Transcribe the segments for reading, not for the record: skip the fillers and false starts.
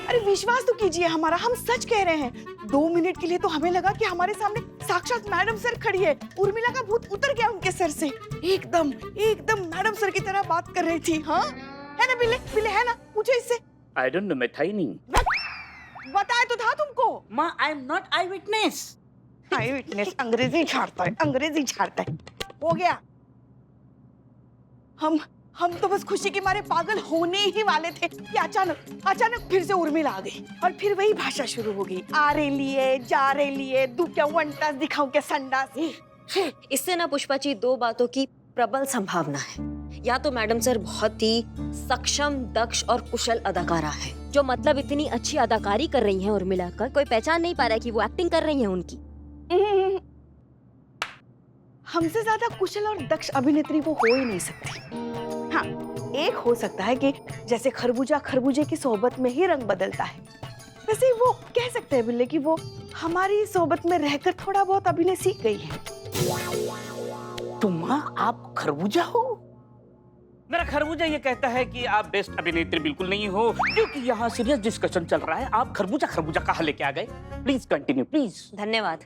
अरे विश्वास तो कीजिए हमारा, हम सच कह रहे हैं। 2 मिनट के लिए तो हमें लगा कि हमारे सामने साक्षात मैडम सर खड़ी है। उर्मिला का भूत उतर गया उनके सर से। एकदम एकदम मैडम सर की तरह बात कर रही थी। हाँ है ना बिल्ले, बिल्ले है ना, पूछो इससे। आई डोंट नो, मैं था ही नहीं। बताया तो था तुमको। माँ, I am not I witness. I witness अंग्रेजी झाड़ता है, अंग्रेजी झाड़ता है। हो गया। हम तो बस खुशी के मारे पागल होने ही वाले थे कि अचानक फिर से उर्मिला आ गई और फिर वही भाषा शुरू हो गई। आ रे लिए, जा रे लिए, दू क्या वंटास दिखाऊं क्या संडास। इससे ना पुष्पा जी 2 बातों की प्रबल संभावना है। या तो मैडम सर बहुत ही सक्षम, दक्ष और कुशल अदाकारा है, जो मतलब इतनी अच्छी अदाकारी कर रही हैं उर्मिला का कोई पहचान नहीं पा रहा है कि वो एक्टिंग कर रही हैं उनकी। हमसे ज्यादा कुशल और दक्ष अभिनेत्री वो हो ही नहीं सकती। हाँ, एक हो सकता है कि जैसे खरबूजा खरबूजे की सोहबत में ही रंग बदलता है, वैसे वो कह सकते हैं बिल्ले कि वो हमारी सोहबत में रहकर थोड़ा बहुत अभिनय सीख गई है। तो माँ आप खरबूजा हो? मेरा खरबूजा ये कहता है कि आप बेस्ट अभिनेत्री बिल्कुल नहीं हो, क्योंकि यहाँ सीरियस डिस्कशन चल रहा है। आप खरबूजा खरबूजा कहाँ लेके आ गए? Please continue please. धन्यवाद।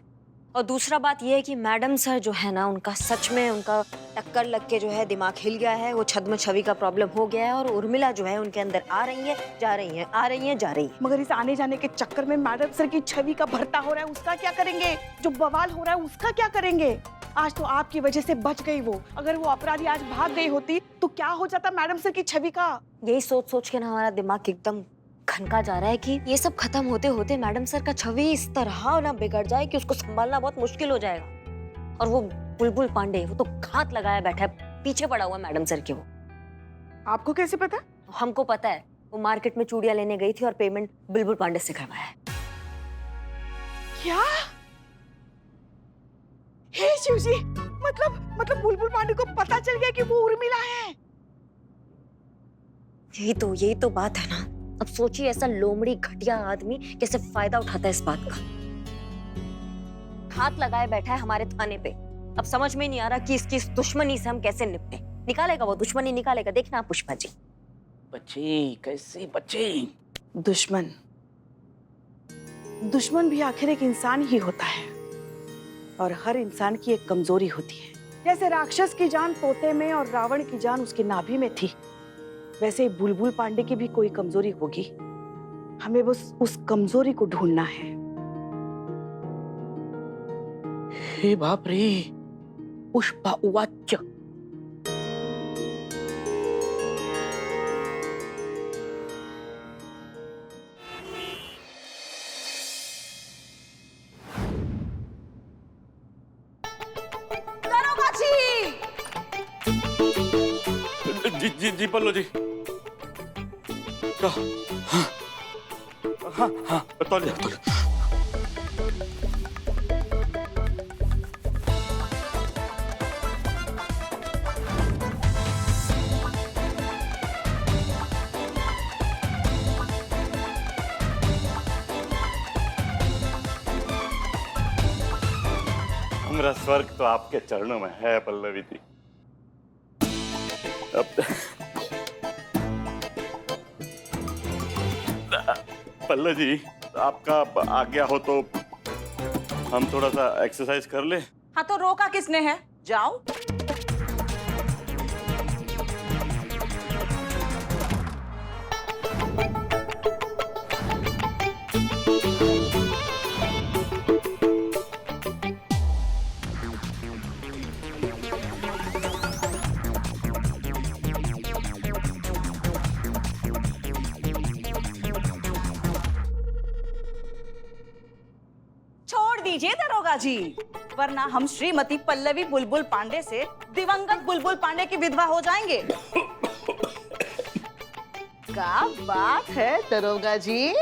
और दूसरा बात यह है कि मैडम सर जो है ना, उनका सच में उनका टक्कर लग के जो है दिमाग हिल गया है। वो छद्म छवि का प्रॉब्लम हो गया है और उर्मिला जो है उनके अंदर आ रही है, जा रही है, आ रही है, जा रही है। मगर इस आने जाने के चक्कर में मैडम सर की छवि का भरता हो रहा है, उसका क्या करेंगे? जो बवाल हो रहा है उसका क्या करेंगे? आज तो आपकी वजह से बच गई वो। अगर वो अपराधी आज भाग गई होती तो क्या हो जाता मैडम सर की छवि का? यही सोच सोच के ना हमारा दिमाग एकदम खनका जा रहा है कि ये सब खत्म होते होते मैडम सर का छवि इस तरह ना बिगड़ जाए कि उसको संभालना बहुत मुश्किल हो जाएगा। और वो बुलबुल पांडे, वो तो घात लगाया बैठा है, पीछे पड़ा हुआ मैडम सर के। वो आपको कैसे पता? हमको पता है, वो मार्केट में चूड़ियां लेने गई थी और पेमेंट बुलबुल पांडे से करवाया है। क्या? हे शिवजी, मतलब बुलबुल पांडे को पता चल गया कि वो उर्मिला है। यही तो बात है ना। अब सोचिए ऐसा लोमड़ी घटिया आदमी कैसे फायदा उठाता है इस बात का। हाथ लगाए बैठा है हमारे थाने पे। अब समझ में नहीं आ रहा कि इसकी इस दुश्मनी से हम कैसे निपटे। निकालेगा वो दुश्मनी, निकालेगा, देखना आप पुष्पा जी। बच्चे कैसे बच्चे? दुश्मन भी आखिर एक इंसान ही होता है और हर इंसान की एक कमजोरी होती है। जैसे राक्षस की जान तोते में और रावण की जान उसकी नाभि में थी, वैसे बुलबुल पांडे की भी कोई कमजोरी होगी। हमें बस उस कमजोरी को ढूंढना है। हे बाप रे, पुष्पा उवाच। जी पल्लो जी। हाँ, तौलिया। हमारा स्वर्ग तो आपके चरणों में है पल्लवी जी। पल्लव जी, आपका आज्ञा हो तो हम थोड़ा सा एक्सरसाइज कर ले। हाँ तो रोका किसने है? जाओ। दीजिए दरोगा जी, वरना हम श्रीमती पल्लवी बुलबुल पांडे से दिवंगत बुलबुल पांडे की विधवा हो जाएंगे। क्या बात है दरोगा जी,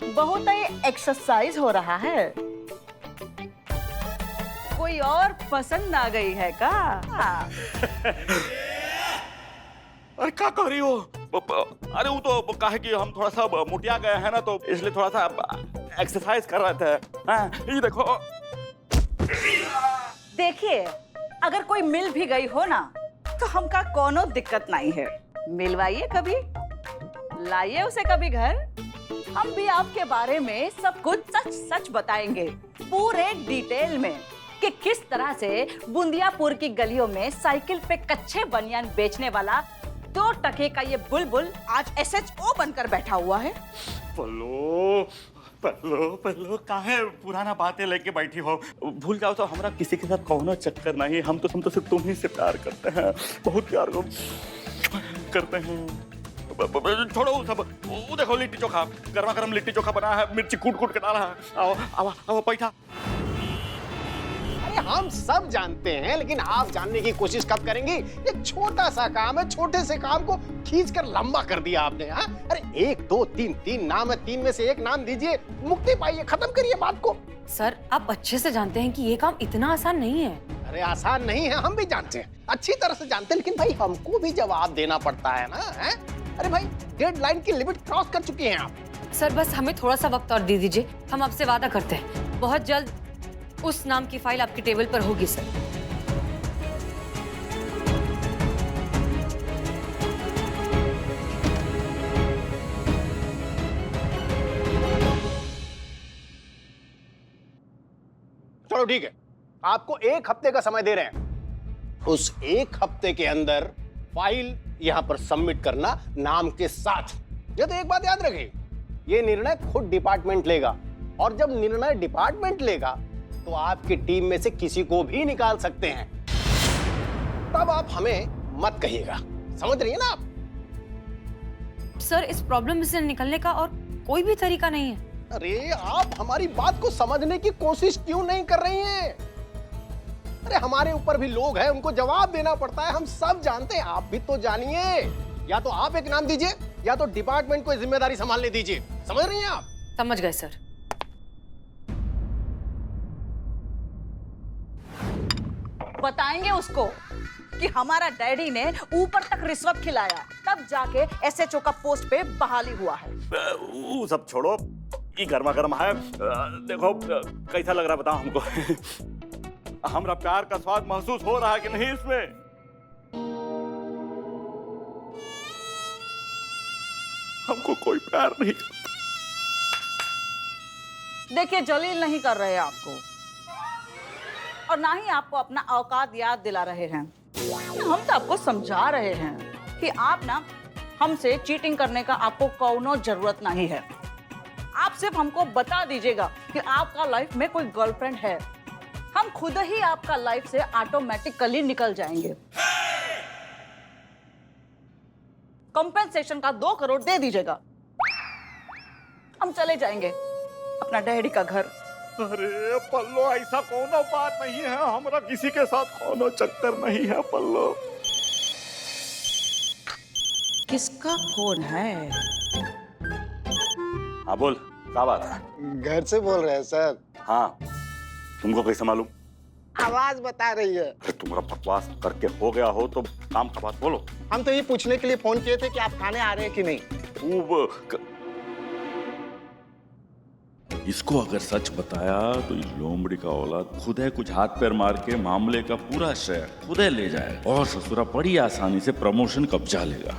बहुत ही एक्सरसाइज हो रहा है। कोई और पसंद आ गई है का? अरे क्या कर रही हो? अरे वो तो कहा कि हम थोड़ा सा मुटिया गए हैं ना, तो इसलिए थोड़ा सा एक्सरसाइज कर रहे थे। हाँ, ये देखो। देखिए, अगर कोई मिल भी गई हो ना तो हमका कोनो दिक्कत नहीं है, मिलवाइए कभी। लाइए उसे कभी घर, हम भी आपके बारे में सब कुछ सच सच बताएंगे, पूरे डिटेल में, कि किस तरह से बुंदियापुर की गलियों में साइकिल पे कच्चे बनियान बेचने वाला 2 टके का ये बुलबुल आज SHO बनकर बैठा हुआ है। पल्लो पल्लो पल्लो काहे पुराना बातें लेके बैठी हो? भूल जाओ तो हमारा किसी के साथ कोनो चक्कर नहीं, हम तो सिर्फ तुम ही से प्यार करते हैं, बहुत प्यार करते हैं। छोड़ो वो सब, वो देखो लिट्टी चोखा, गर्मा गर्म लिट्टी चोखा बना है, मिर्ची कूट कूट के डाला है। आओ आओ आओ बैठा। अरे हम सब जानते हैं, लेकिन आप जानने की कोशिश कब करेंगे? ये छोटा सा काम है, छोटे से काम को खींच कर लंबा कर दिया आपने। हाँ, अरे 1 2 3 3 नाम है, 3 में से एक नाम दीजिए, मुक्ति पाइए, खत्म करिए बात को। सर, आप अच्छे से जानते हैं कि ये काम इतना आसान नहीं है। अरे आसान नहीं है, हम भी जानते हैं, अच्छी तरह से जानते हैं, लेकिन भाई हमको भी जवाब देना पड़ता है ना। है? अरे भाई, डेडलाइन की लिमिट क्रॉस कर चुके हैं आप। सर, बस हमें थोड़ा सा वक्त और दे दीजिए, हम आपसे वादा करते हैं बहुत जल्द उस नाम की फाइल आपके टेबल पर होगी सर। चलो ठीक है, आपको 1 हफ्ते का समय दे रहे हैं। उस 1 हफ्ते के अंदर फाइल यहां पर सबमिट करना नाम के साथ। ये तो एक बात याद रखिए, ये निर्णय खुद डिपार्टमेंट लेगा, और जब निर्णय डिपार्टमेंट लेगा तो आपकी टीम में से किसी को भी निकाल सकते हैं। तब आप हमें मत कहिएगा, समझ रही है ना आप? सर, इस प्रॉब्लम से निकलने का और कोई भी तरीका नहीं है। अरे आप हमारी बात को समझने की कोशिश क्यों नहीं कर रही हैं? अरे हमारे ऊपर भी लोग हैं, उनको जवाब देना पड़ता है, हम सब जानते हैं, आप भी तो जानिए। या तो आप एक नाम दीजिए, या तो डिपार्टमेंट को जिम्मेदारी संभालने दीजिए। समझ रही हैं आप? समझ गए सर। बताएंगे उसको कि हमारा डैडी ने ऊपर तक रिश्वत खिलाया, तब जाके SHO का पोस्ट पे बहाली हुआ है। वो सब छोड़ो, ये गर्मा गर्म है। देखो कैसा लग रहा है बताओ हमको। हमारा प्यार का स्वाद महसूस हो रहा है कि नहीं इसमें? हमको कोई प्यार नहीं करता। देखिए, जलील नहीं कर रहे आपको, और ना ही आपको अपना औकात याद दिला रहे हैं। हम तो आपको समझा रहे हैं कि आप ना हमसे चीटिंग करने का आपको कोनो जरूरत नहीं है। आप सिर्फ हमको बता दीजिएगा कि आपका लाइफ में कोई गर्लफ्रेंड है, हम खुद ही आपका लाइफ से ऑटोमेटिकली निकल जाएंगे। कंपेंसेशन का 2 करोड़ दे दीजिएगा, हम चले जाएंगे अपना डैडी का घर। अरे पल्लो, ऐसा कोनो बात नहीं है, हमारा किसी के साथ कोनो चक्कर नहीं है पल्लो। किसका फोन है? हाँ बोल, क्या बात है? घर से बोल रहे हैं सर। हाँ, तुमको कैसे मालूम? आवाज बता रही है। अरे तुम्हारा बकवास करके हो गया हो तो काम का बात बोलो। हम तो ये पूछने के लिए फोन किए थे कि आप खाने आ रहे हैं कि नहीं। इसको अगर सच बताया तो ये लोमड़ी का औलाद खुद है कुछ हाथ पैर मार के मामले का पूरा श्रेय खुद ले जाए और ससुरा बड़ी आसानी से प्रमोशन कब्जा लेगा।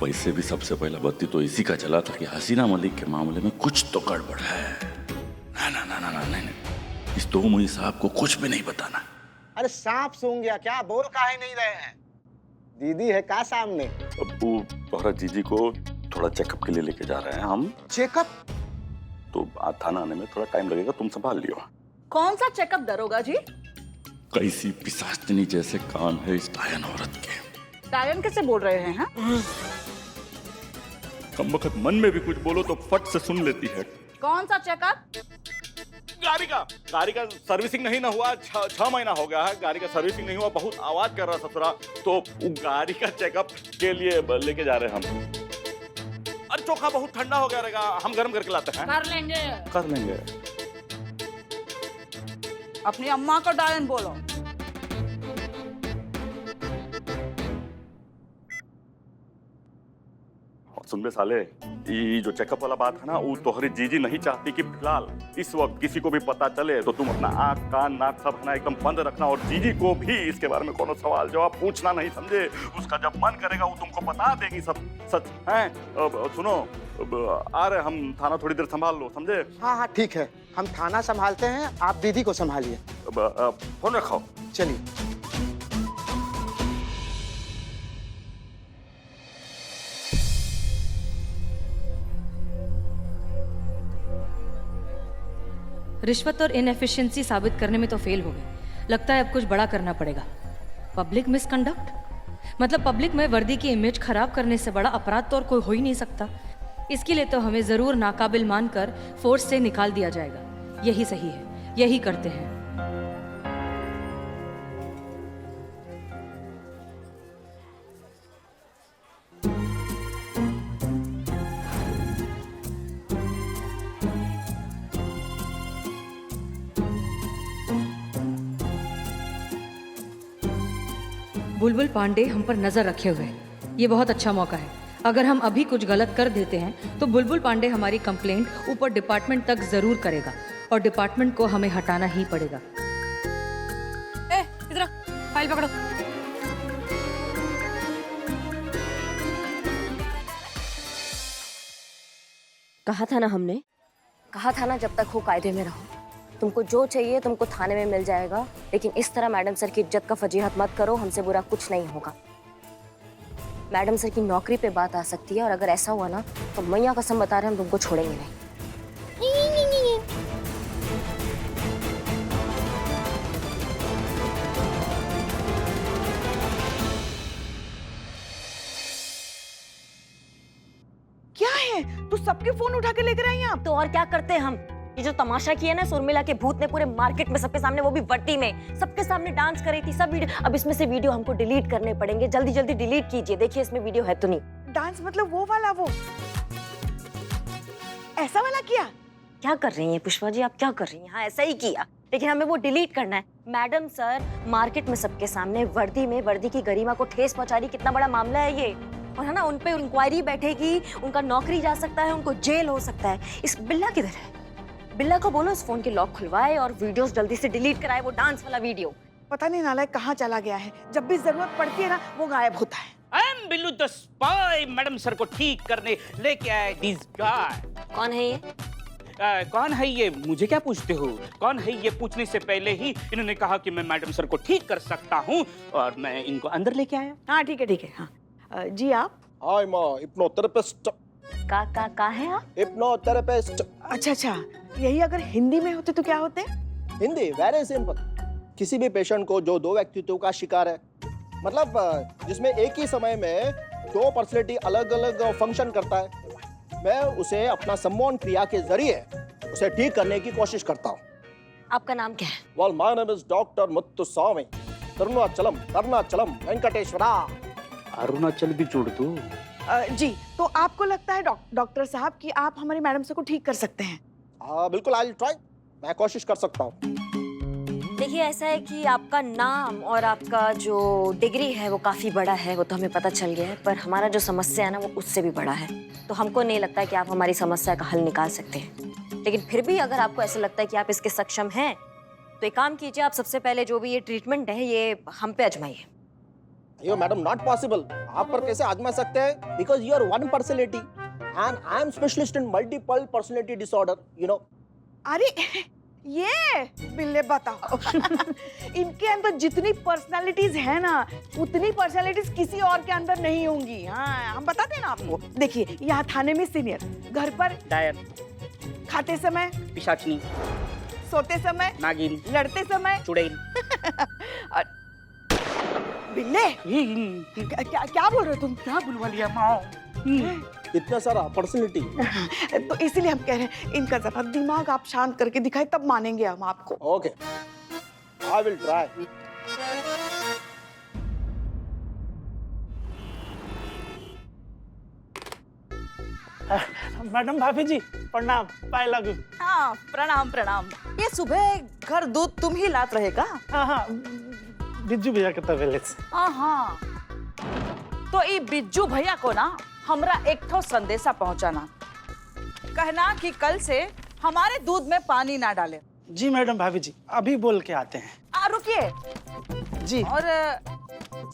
वैसे भी सबसे पहला बत्ती तो इसी का चला था कि हसीना मलिक के मामले में कुछ तो गड़बड़ है। ना ना ना ना ना नहीं, इस दो मुई साहब को कुछ भी नहीं बताना। अरे सांप सूंघ गया क्या? बोल काहे नहीं रहे हैं? दीदी है का सामने? अब्बू तोहरा जीजी को थोड़ा चेकअप के लिए लेके जा रहे हैं हम। चेकअप? तो थाना आने में थोड़ा टाइम लगेगा, तुम संभाल लियो। कौन सा चेकअप दरोगा जी? कैसी पिशाचनी जैसे कान है इस डायन औरत के। डायन कैसे बोल रहे हैं? हाँ? कम वक्त मन में भी कुछ बोलो तो फट से सुन लेती है। कौन सा चेकअप? गाड़ी का सर्विसिंग नहीं ना हुआ, 6 महीना हो गया है गाड़ी का सर्विसिंग नहीं हुआ, बहुत आवाज कर रहा ससुरा, तो गाड़ी का चेकअप के लिए लेके जा रहे हैं हम। अरे चोखा बहुत ठंडा हो गया रहेगा, हम गर्म करके लाते हैं। कर लेंगे। अपनी अम्मा को डायन बोलो। सुन बे साले, ये जो चेकअप वाला बात है ना, वो तोहरी जीजी नहीं चाहती कि फिलहाल इस वक्त किसी को भी पता चले, तो तुम अपना आँख कान नाक सब है ना एकदम बंद रखना, और जीजी को भी इसके बारे में कोनो सवाल जवाब पूछना नहीं, समझे? उसका जब मन करेगा वो तुमको बता देगी सब सच है। सुनो, आ रहे हम, थाना थोड़ी देर संभाल लो, समझे? हाँ हाँ ठीक है, हम थाना संभालते हैं, आप दीदी को संभालिए। फोन रखो। चलिए। रिश्वत और इनएफिशिएंसी साबित करने में तो फेल हो गए। लगता है अब कुछ बड़ा करना पड़ेगा। पब्लिक मिसकंडक्ट, मतलब पब्लिक में वर्दी की इमेज खराब करने से बड़ा अपराध तो और कोई हो ही नहीं सकता। इसके लिए तो हमें जरूर नाकाबिल मानकर फोर्स से निकाल दिया जाएगा। यही सही है, यही करते हैं। बुलबुल पांडे हम पर नजर रखे हुए हैं। ये बहुत अच्छा मौका है। अगर हम अभी कुछ गलत कर देते हैं तो बुलबुल पांडे हमारी कंप्लेंट ऊपर डिपार्टमेंट तक जरूर करेगा और डिपार्टमेंट को हमें हटाना ही पड़ेगा। इधर फाइल पकड़ो। कहा था ना हमने, कहा था ना जब तक हो कायदे में रहो। तुमको जो चाहिए तुमको थाने में मिल जाएगा, लेकिन इस तरह मैडम सर की इज्जत का फजीहत मत करो। हमसे बुरा कुछ नहीं होगा। मैडम सर की नौकरी पे बात आ सकती है, और अगर ऐसा हुआ ना तो मैया कसम बता रहे हम तुमको छोड़ेंगे नहीं। क्या है, तू सबके फोन उठा के लेकर आई यहाँ? तो और क्या करते हैं हम? ये जो तमाशा किया ना सुर्मिला के भूत ने पूरे मार्केट में सबके सामने, वो भी वर्दी में सबके सामने डांस कर रही थी, सब वीडियो। अब इसमें से वीडियो हमको डिलीट करने पड़ेंगे। जल्दी जल्दी डिलीट कीजिए। देखिए इसमें वीडियो है तो नहीं। डांस मतलब वो वाला, वो ऐसा वाला किया? क्या कर रही हैं पुष्पा जी, आप क्या कर रही हैं? हाँ ऐसा ही किया, लेकिन हमें वो डिलीट करना है। मैडम सर मार्केट में सबके सामने वर्दी में वर्दी की गरिमा को ठेस पहुंचा रही। कितना बड़ा मामला है ये। और है ना, उन पे इंक्वायरी बैठेगी, उनका नौकरी जा सकता है, उनको जेल हो सकता है। इस बिल्ला किधर है? बिल्ला को बोलो इस फोन के लॉक खुलवाए और वीडियोस जल्दी से डिलीट कराए, वो डांस वाला वीडियो। पता नहीं नालायक कहाँ चला गया है। जब भी जरूरत पड़ती है ना वो गायब होता है। I am Billu the spy. Madam sir को ठीक करने लेके आए दिस गाय। कौन है ये? कौन है ये, मुझे क्या पूछते हो? कौन है ये पूछने से पहले ही इन्होंने कहा कि मैं मैडम सर को ठीक कर सकता हूँ, और मैं इनको अंदर लेके आया। हाँ ठीक है ठीक है। हाँ जी आप? I am hypnotherapist. का है आप? हिप्नोथेरेपिस्ट। अच्छा अच्छा, यही अगर हिंदी में होते तो क्या होते? Hindi very simple. किसी भी पेशेंट को जो दो व्यक्तित्व का शिकार है, मतलब जिसमें एक ही समय में दो पर्सनैलिटी अलग अलग फंक्शन करता है, मैं उसे अपना सम्मोहन क्रिया के जरिए उसे ठीक करने की कोशिश करता हूँ। आपका नाम क्या है? Well, my name is Dr. Muthuswamy Arunachalam Venkateswara. Arunachal भी जोड़ दो। जी, तो आपको लगता है डॉक्टर साहब कि आप हमारी मैडम सर को ठीक कर सकते हैं? हाँ बिल्कुल, आई विल ट्राई। मैं कोशिश कर सकता हूँ। देखिए ऐसा है कि आपका नाम और आपका जो डिग्री है वो काफ़ी बड़ा है, वो तो हमें पता चल गया है, पर हमारा जो समस्या है ना वो उससे भी बड़ा है। तो हमको नहीं लगता है कि आप हमारी समस्या का हल निकाल सकते हैं। लेकिन फिर भी अगर आपको ऐसा लगता है कि आप इसके सक्षम हैं तो एक काम कीजिए, आप सबसे पहले जो भी ये ट्रीटमेंट है ये हम पे आजमाइए। Yo madam, not possible. आप पर कैसे आजमा सकते हैं? Because you are one personality and I am specialist in multiple personality disorder, you know. अरे ये बिल्ले बताओ इनके अंदर जितनी पर्सनालिटीज है ना उतनी पर्सनालिटीज किसी और के अंदर नहीं होंगी। हाँ हम बताते हैं ना आपको। देखिए यहाँ थाने में सीनियर, घर पर डायर, खाते समय पिशाचनी, सोते समय नागिन, लड़ते समय चुड़ैल। बिल्ले क्या बोल रहे हो तुम? क्या बुलवा लिया माँ? इतना सारा पर्सनैलिटी। तो इसीलिए हम कह रहे हैं इनका जरा दिमाग आप शांत करके दिखाए तब मानेंगे हम आपको। Okay, I will try. Madam भाभी जी प्रणाम, पाए लागू। हाँ प्रणाम प्रणाम। ये सुबह घर दूध तुम ही लात रहेगा? हाँ हाँ, बिज्जू भैया के तबेले से। हाँ हाँ, तो ई बिज्जू भैया को ना हमरा एक ठो संदेशा पहुंचाना, कहना कि कल से हमारे दूध में पानी ना डाले। जी मैडम भाभी जी, अभी बोल के आते हैं। रुकिए जी। और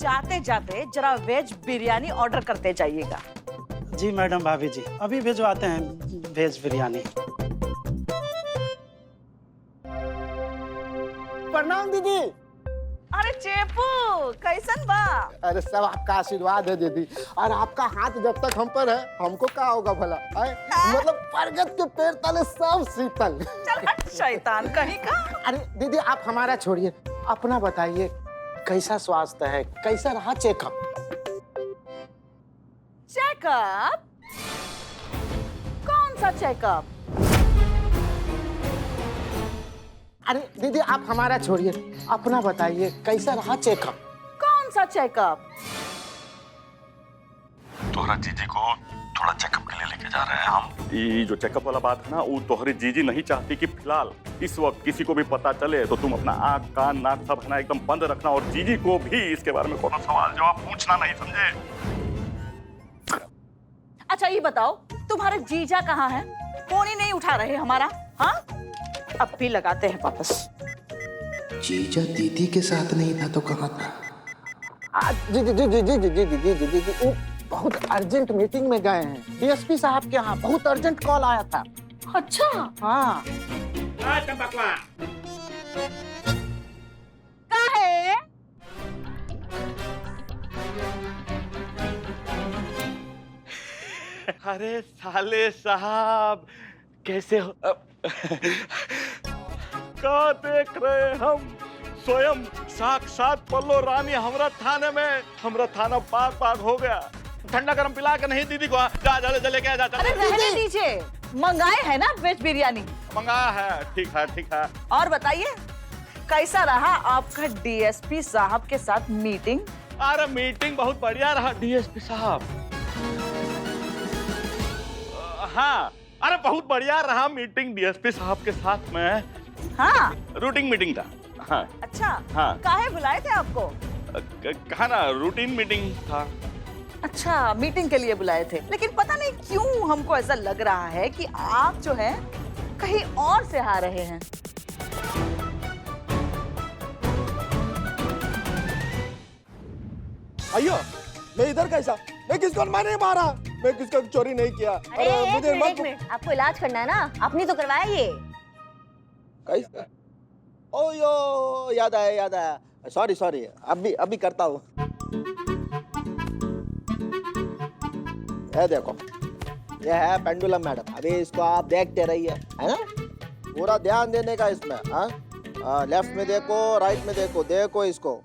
जाते जाते जरा वेज बिरयानी ऑर्डर करते जाइएगा। जी मैडम भाभी जी, अभी भिजवाते हैं वेज बिरयानी। प्रणाम दीदी। अरे चेपू, कैसन बा? अरे सब आपका आशीर्वाद है दीदी, और आपका हाथ जब तक हम पर है हमको क्या होगा भला है? मतलब बरगद के पेड़ तले सब शीतल। चल हट शैतान कहीं का। अरे दीदी आप हमारा छोड़िए, अपना बताइए कैसा स्वास्थ्य है, कैसा रहा चेकअप? चेकअप? कौन सा चेकअप? अरे दीदी आप हमारा छोड़िए, अपना बताइए कैसा रहा चेकअप? कौन सा चेकअप? तोहरा जीजी को थोड़ा चेकअप के लिए लेके जा रहे हैं हम। ये जो चेकअप वाला बात है ना, वो तोहरी जीजी नहीं चाहती कि फिलहाल इस वक्त किसी को भी पता चले, तो तुम अपना आँख कान नाक सब है ना एकदम बंद रखना, और जीजी को भी इसके बारे में कोनो सवाल जवाब पूछना नहीं, समझे? अच्छा ये बताओ, तुम्हारे जीजा कहाँ हैं? फोन ही नहीं उठा रहे हमारा। हाँ, अब भी लगाते हैं वापस। जीजा दीदी के साथ नहीं था तो कहाँ था? जी जी जी जी जी जी जी जी जी जी जी, वो बहुत अर्जेंट मीटिंग में गए हैं डीएसपी साहब के यहाँ, बहुत अर्जेंट कॉल आया था। अच्छा हाँ। काहे? अरे साले साहब कैसे हो? क्या देख रहे हम? स्वयं साक्षात पल्लो रानी हमरा थाने में, हमरा थाना पाक पाक हो गया। ठंडा गरम पिला के नहीं दीदी को, जा जा ले के जा। अरे रहने दीजिए, मंगाए है ना वेज बिरयानी। मंगाया है, ठीक है ठीक है। और बताइए कैसा रहा आपका डीएसपी साहब के साथ मीटिंग? अरे मीटिंग बहुत बढ़िया रहा डीएसपी साहब। हाँ, अरे बहुत बढ़िया रहा मीटिंग डीएसपी साहब के साथ में। हाँ, रूटीन मीटिंग था। हाँ। अच्छा। हाँ। काहे बुलाए थे आपको? कहा ना रूटीन मीटिंग था। अच्छा, मीटिंग के लिए बुलाए थे, लेकिन पता नहीं क्यों हमको ऐसा लग रहा है कि आप जो है कहीं और से आ रहे हैं। अयो, मैं इधर कैसा? मैं किसको मैंने मारा, मैं किसको चोरी नहीं किया। अरे मुझे एक मिनट, आपको इलाज करना है ना, आपने तो करवाया ये। कैसा? ओ यो, याद आया। सॉरी सॉरी, अभी करता हूँ। ये देखो, ये है पेंडुलम मैडम, अभी इसको आप देखते रहिए, है ना? पूरा ध्यान देने का इसमें। हाँ, लेफ्ट में देखो, राइट में देखो, देखो इसको।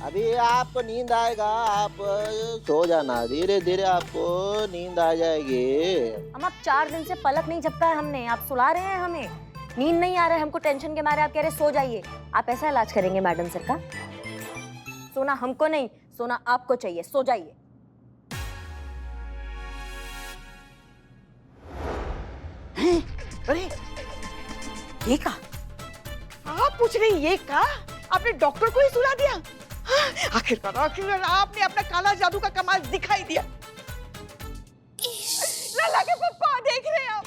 अभी आपको नींद आएगा, आप सो जाना, धीरे धीरे आपको नींद आ जाएगी। हम आप 4 दिन से पलक नहीं झपका है हमने, आप सुला रहे हैं हमें, नींद नहीं आ रहा है हमको, टेंशन के मारे आप कह रहे सो जाइए। आप ऐसा इलाज करेंगे मैडम सर का? सोना हमको नहीं, सोना आपको चाहिए, सो जाइए। अरे ये का? आप पूछ रही ये का? आपने डॉक्टर को ही सुला दिया? आखिरकार आपने अपना काला जादू का कमाल दिखाई दिया। लल्ला के पप्पा देख रहे हैं आप,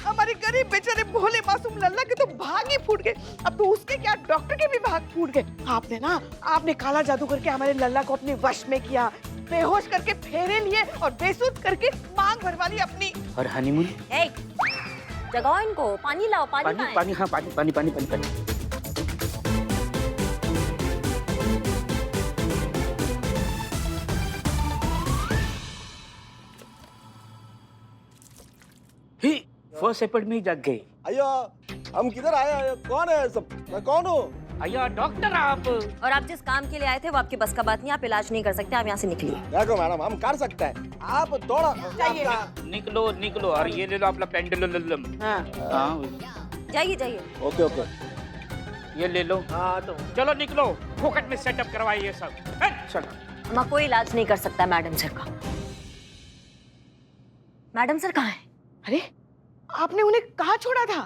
हमारे गरीब बेचारे भोले मासूम लल्ला के तो भाग ही फूट गए, अब तो उसके क्या डॉक्टर के भी भाग फूट गए। आपने काला जादू करके हमारे लल्ला को अपने वश में किया, बेहोश करके फेरे लिए और बेसुध करके मांग भरवा ली अपनी। और हनीमून? जगाओ इनको, पानी लाओ, पानी पानी। हाँ, पानी। फर्स्ट एपिड में ही जग गए। अयो, हम किधर आए? कौन है सब? मैं कौन हूँ? अया डॉक्टर आप। और आप जिस काम के लिए आए थे वो आपके बस का बात नहीं, आप इलाज नहीं कर सकते, आप यहाँ से निकलिए। देखो मैडम, हम कर सकते हैं, आप थोड़ा निकलो और ये ले लो अपना पेंडुलम। हाँ, जाइए। ओके। ये ले लो। हाँ तो चलो निकलो, फोकट में सेटअप करवाइए सब। चलो। हम कोई इलाज नहीं कर सकता मैडम सर का। मैडम सर कहाँ है? अरे आपने उन्हें कहाँ छोड़ा था?